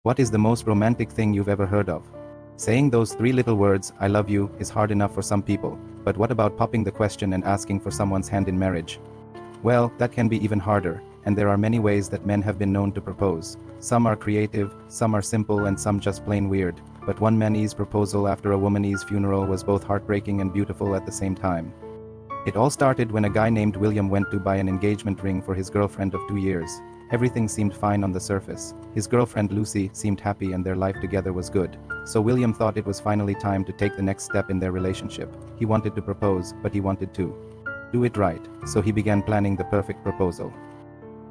What is the most romantic thing you've ever heard of? Saying those three little words, I love you, is hard enough for some people, but what about popping the question and asking for someone's hand in marriage? Well, that can be even harder, and there are many ways that men have been known to propose. Some are creative, some are simple, and some just plain weird. But one man's proposal after a woman's funeral was both heartbreaking and beautiful at the same time. It all started when a guy named William went to buy an engagement ring for his girlfriend of 2 years. Everything seemed fine on the surface. His girlfriend Lucy seemed happy and their life together was good. So William thought it was finally time to take the next step in their relationship. He wanted to propose, but he wanted to do it right, so he began planning the perfect proposal.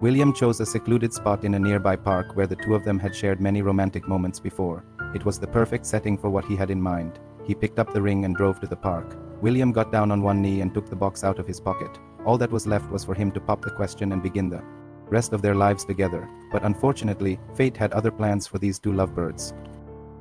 William chose a secluded spot in a nearby park where the two of them had shared many romantic moments before. It was the perfect setting for what he had in mind. He picked up the ring and drove to the park. William got down on one knee and took the box out of his pocket. All that was left was for him to pop the question and begin the rest of their lives together. But unfortunately, fate had other plans for these two lovebirds.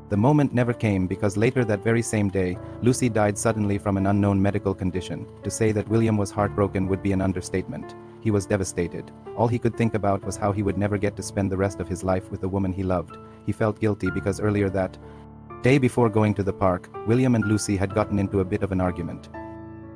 The moment never came because later that very same day, Lucy died suddenly from an unknown medical condition. To say that William was heartbroken would be an understatement. He was devastated. All he could think about was how he would never get to spend the rest of his life with the woman he loved. He felt guilty because earlier that day, before going to the park, William and Lucy had gotten into a bit of an argument.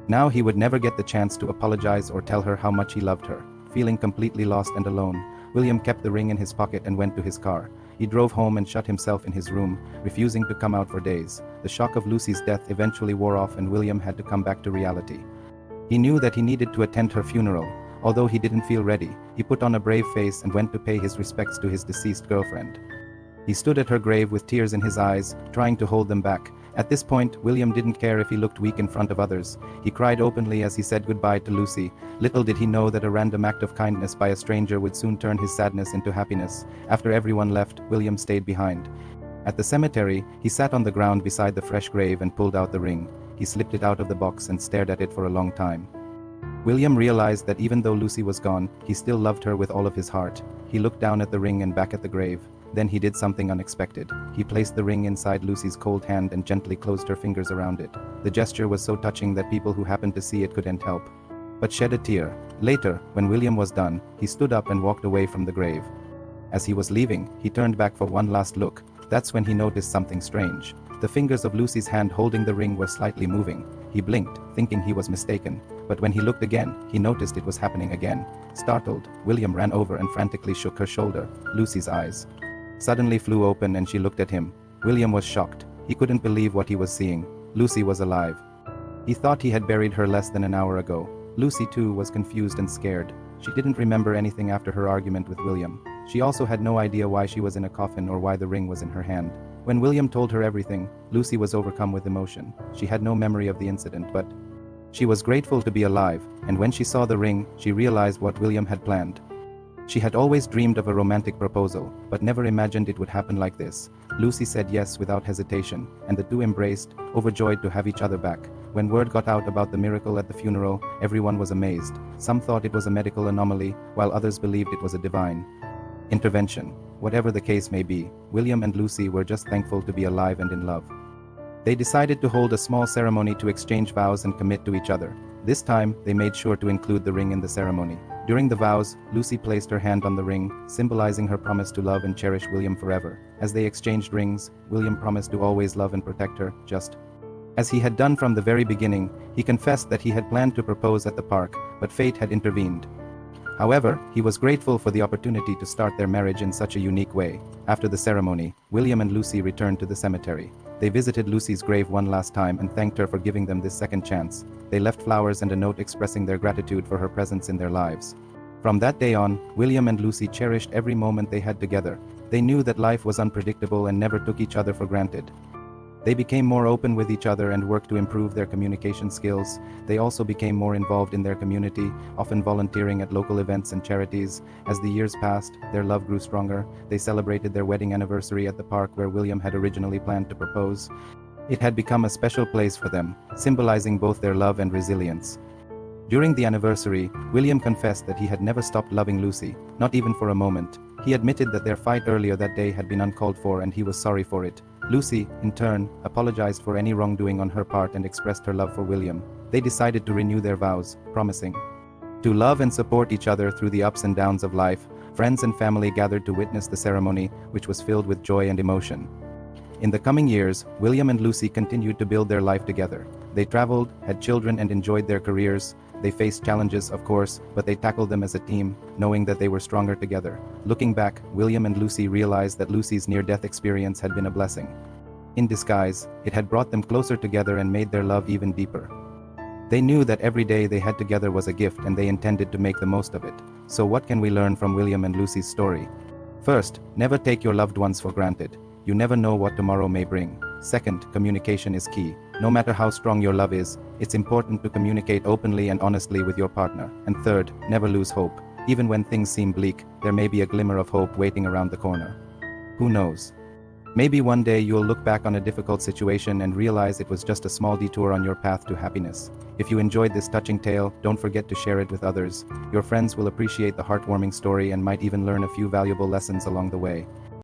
Now he would never get the chance to apologize or tell her how much he loved her. Feeling completely lost and alone, William kept the ring in his pocket and went to his car. He drove home and shut himself in his room, refusing to come out for days. The shock of Lucy's death eventually wore off and William had to come back to reality. He knew that he needed to attend her funeral. Although he didn't feel ready, he put on a brave face and went to pay his respects to his deceased girlfriend. He stood at her grave with tears in his eyes, trying to hold them back. At this point, William didn't care if he looked weak in front of others. He cried openly as he said goodbye to Lucy. Little did he know that a random act of kindness by a stranger would soon turn his sadness into happiness. After everyone left, William stayed behind. At the cemetery, he sat on the ground beside the fresh grave and pulled out the ring. He slipped it out of the box and stared at it for a long time. William realized that even though Lucy was gone, he still loved her with all of his heart. He looked down at the ring and back at the grave. Then he did something unexpected. He placed the ring inside Lucy's cold hand and gently closed her fingers around it. The gesture was so touching that people who happened to see it couldn't help but shed a tear. Later, when William was done, he stood up and walked away from the grave. As he was leaving, he turned back for one last look. That's when he noticed something strange. The fingers of Lucy's hand holding the ring were slightly moving. He blinked, thinking he was mistaken. But when he looked again, he noticed it was happening again. Startled, William ran over and frantically shook her shoulder. Lucy's eyes suddenly flew open and she looked at him. William was shocked. He couldn't believe what he was seeing. Lucy was alive. He thought he had buried her less than an hour ago. Lucy too was confused and scared. She didn't remember anything after her argument with William. She also had no idea why she was in a coffin or why the ring was in her hand. When William told her everything, Lucy was overcome with emotion. She had no memory of the incident, but she was grateful to be alive, and when she saw the ring, she realized what William had planned. She had always dreamed of a romantic proposal, but never imagined it would happen like this. Lucy said yes without hesitation, and the two embraced, overjoyed to have each other back. When word got out about the miracle at the funeral, everyone was amazed. Some thought it was a medical anomaly, while others believed it was a divine intervention. Whatever the case may be, William and Lucy were just thankful to be alive and in love. They decided to hold a small ceremony to exchange vows and commit to each other. This time, they made sure to include the ring in the ceremony. During the vows, Lucy placed her hand on the ring, symbolizing her promise to love and cherish William forever. As they exchanged rings, William promised to always love and protect her, just as he had done from the very beginning. He confessed that he had planned to propose at the park, but fate had intervened. However, he was grateful for the opportunity to start their marriage in such a unique way. After the ceremony, William and Lucy returned to the cemetery. They visited Lucy's grave one last time and thanked her for giving them this second chance. They left flowers and a note expressing their gratitude for her presence in their lives. From that day on, William and Lucy cherished every moment they had together. They knew that life was unpredictable and never took each other for granted. They became more open with each other and worked to improve their communication skills. They also became more involved in their community, often volunteering at local events and charities. As the years passed, their love grew stronger. They celebrated their wedding anniversary at the park where William had originally planned to propose. It had become a special place for them, symbolizing both their love and resilience. During the anniversary, William confessed that he had never stopped loving Lucy, not even for a moment. He admitted that their fight earlier that day had been uncalled for and he was sorry for it. Lucy, in turn, apologized for any wrongdoing on her part and expressed her love for William. They decided to renew their vows, promising to love and support each other through the ups and downs of life. Friends and family gathered to witness the ceremony, which was filled with joy and emotion. In the coming years, William and Lucy continued to build their life together. They traveled, had children, and enjoyed their careers. They faced challenges, of course, but they tackled them as a team, knowing that they were stronger together. Looking back, William and Lucy realized that Lucy's near-death experience had been a blessing. In disguise, it had brought them closer together and made their love even deeper. They knew that every day they had together was a gift, and they intended to make the most of it. So what can we learn from William and Lucy's story? First, never take your loved ones for granted. You never know what tomorrow may bring. Second, communication is key. No matter how strong your love is, it's important to communicate openly and honestly with your partner. And third, never lose hope. Even when things seem bleak, there may be a glimmer of hope waiting around the corner. Who knows? Maybe one day you'll look back on a difficult situation and realize it was just a small detour on your path to happiness. If you enjoyed this touching tale, don't forget to share it with others. Your friends will appreciate the heartwarming story and might even learn a few valuable lessons along the way.